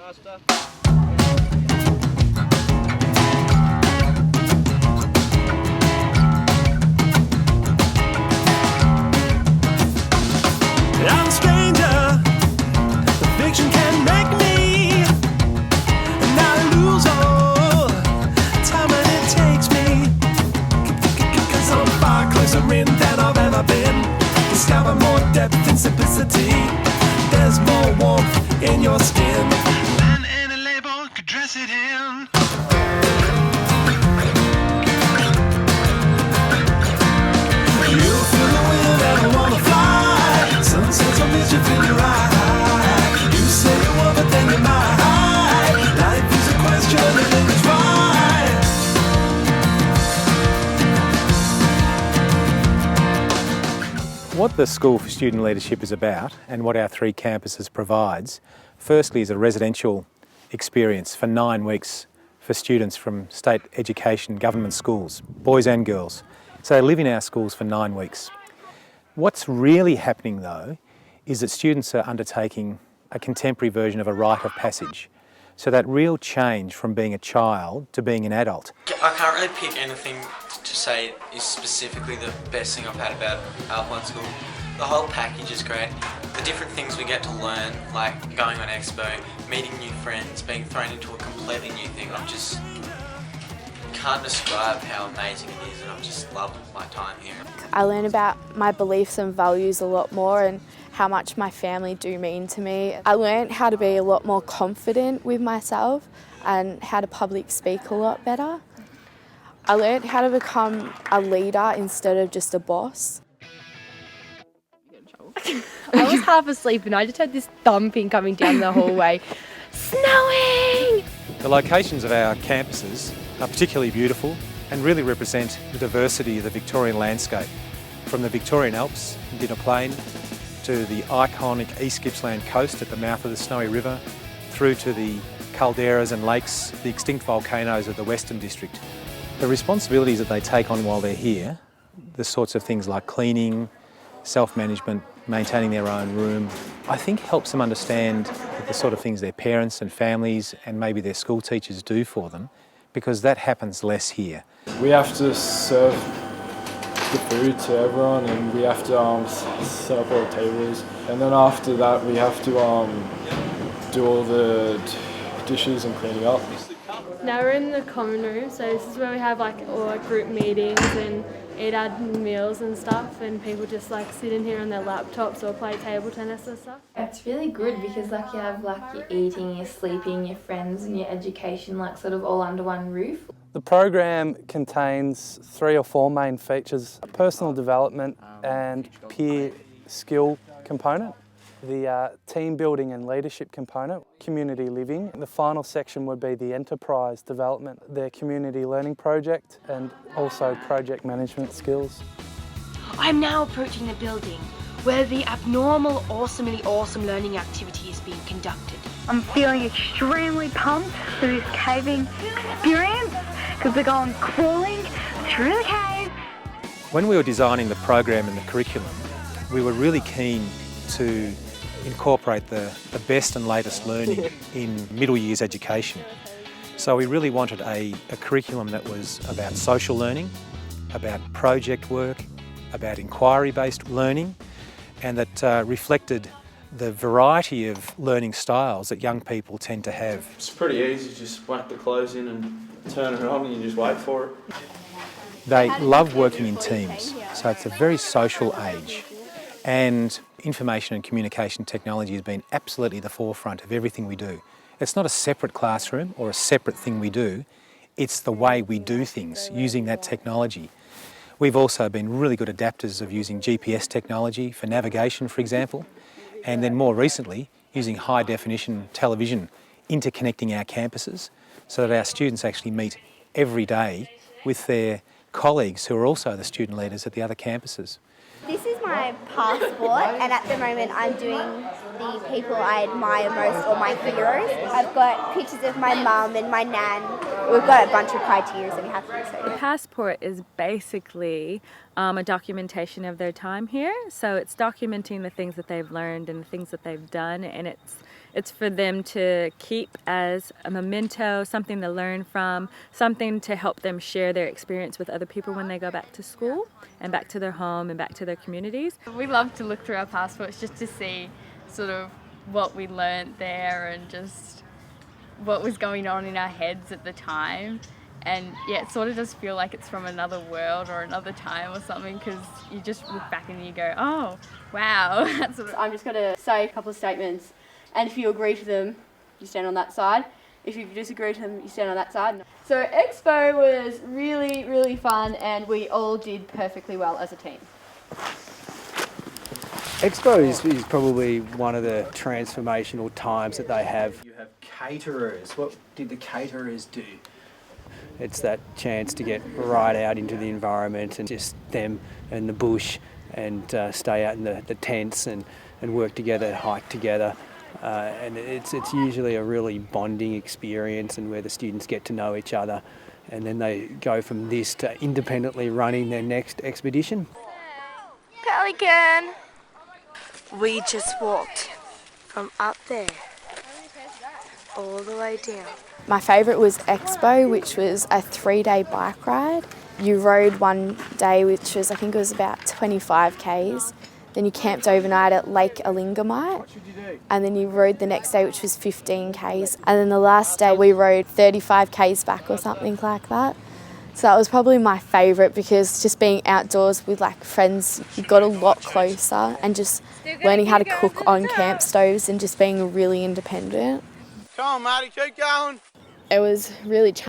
Faster. I'm a stranger, the fiction can make me, and I lose all time when it takes me, 'cause I'm far closer in than I've ever been. Discover more depth and simplicity, there's more warmth in your skin than any label could dress it in. You feel the wind and I wanna fly. Some sense of vision fill your eye. You say you want, but then you might. Life is a question and then it's why. What the School for Student Leadership is about, and what our 3 campuses provides, firstly is a residential experience for 9 weeks for students from state education government schools, boys and girls. So they live in our schools for 9 weeks. What's really happening though is that students are undertaking a contemporary version of a rite of passage. So that real change from being a child to being an adult. I can't really pick anything to say is specifically the best thing I've had about AlpineSchool. The whole package is great. The different things we get to learn, like going on expo, meeting new friends, being thrown into a completely new thing. I just can't describe how amazing it is, and I've just loved my time here. I learn about my beliefs and values a lot more and how much my family do mean to me. I learned how to be a lot more confident with myself and how to public speak a lot better. I learned how to become a leader instead of just a boss. I was half asleep and I just heard this thumping coming down the hallway. Snowing! The locations of our campuses are particularly beautiful and really represent the diversity of the Victorian landscape, from the Victorian Alps in Dinner Plain to the iconic East Gippsland coast at the mouth of the Snowy River, through to the calderas and lakes, the extinct volcanoes of the Western District. The responsibilities that they take on while they're here, the sorts of things like cleaning, self-management, maintaining their own room, I think helps them understand the sort of things their parents and families and maybe their school teachers do for them, because that happens less here. We have to serve the food to everyone, and we have to set up all tables, and then after that we have to do all the dishes and cleaning up. Now we're in the common room, so this is where we have like all our group meetings and eat our meals and stuff, and people just like sit in here on their laptops or play table tennis and stuff. It's really good because like you have like your eating, your sleeping, your friends and your education like sort of all under one roof. The program contains 3 or 4 main features: a personal development and peer skill component, the team building and leadership component, community living. The final section would be the enterprise development, their community learning project, and also project management skills. I'm now approaching the building where the abnormal, awesomely awesome learning activity is being conducted. I'm feeling extremely pumped for this caving experience because we're going crawling through the cave. When we were designing the program and the curriculum, we were really keen to incorporate the best and latest learning in middle years education. So we really wanted a curriculum that was about social learning, about project work, about inquiry-based learning, and that reflected the variety of learning styles that young people tend to have. It's pretty easy, just whack the clothes in and turn it on and you just wait for it. They love working in teams, so it's a very social age. And information and communication technology has been absolutely the forefront of everything we do. It's not a separate classroom or a separate thing we do, it's the way we do things using that technology. We've also been really good adapters of using GPS technology for navigation, for example, and then more recently using high definition television interconnecting our campuses so that our students actually meet every day with their colleagues who are also the student leaders at the other campuses. This is my passport, and at the moment I'm doing the people I admire most or my heroes. I've got pictures of my mum and my nan. We've got a bunch of criteria that we have to The do. passport is basically a documentation of their time here. So it's documenting the things that they've learned and the things that they've done, and it's for them to keep as a memento, something to learn from, something to help them share their experience with other people when they go back to school and back to their home and back to their communities. We love to look through our passports just to see sort of what we learnt there and just what was going on in our heads at the time. And yeah, it sort of does feel like it's from another world or another time or something, because you just look back and you go, oh, wow. I'm just going to say a couple of statements, and if you agree to them, you stand on that side. If you disagree to them, you stand on that side. So Expo was really, really fun, and we all did perfectly well as a team. Expo is probably one of the transformational times that they have. You have caterers. What did the caterers do? It's that chance to get right out into the environment and just them and the bush and stay out in the tents and work together, hike together. And it's usually a really bonding experience, and where the students get to know each other, and then they go from this to independently running their next expedition. Pelican! We just walked from up there all the way down. My favourite was Expo, which was a 3-day bike ride. You rode one day, which was, I think it was about 25 k's. Then you camped overnight at Lake Alingamite, and then you rode the next day, which was 15 k's. And then the last day we rode 35 k's back or something like that. So that was probably my favourite, because just being outdoors with like friends, you got a lot closer, and just learning how to cook on camp stoves and just being really independent. Come on, Maddie, keep going. It was really challenging.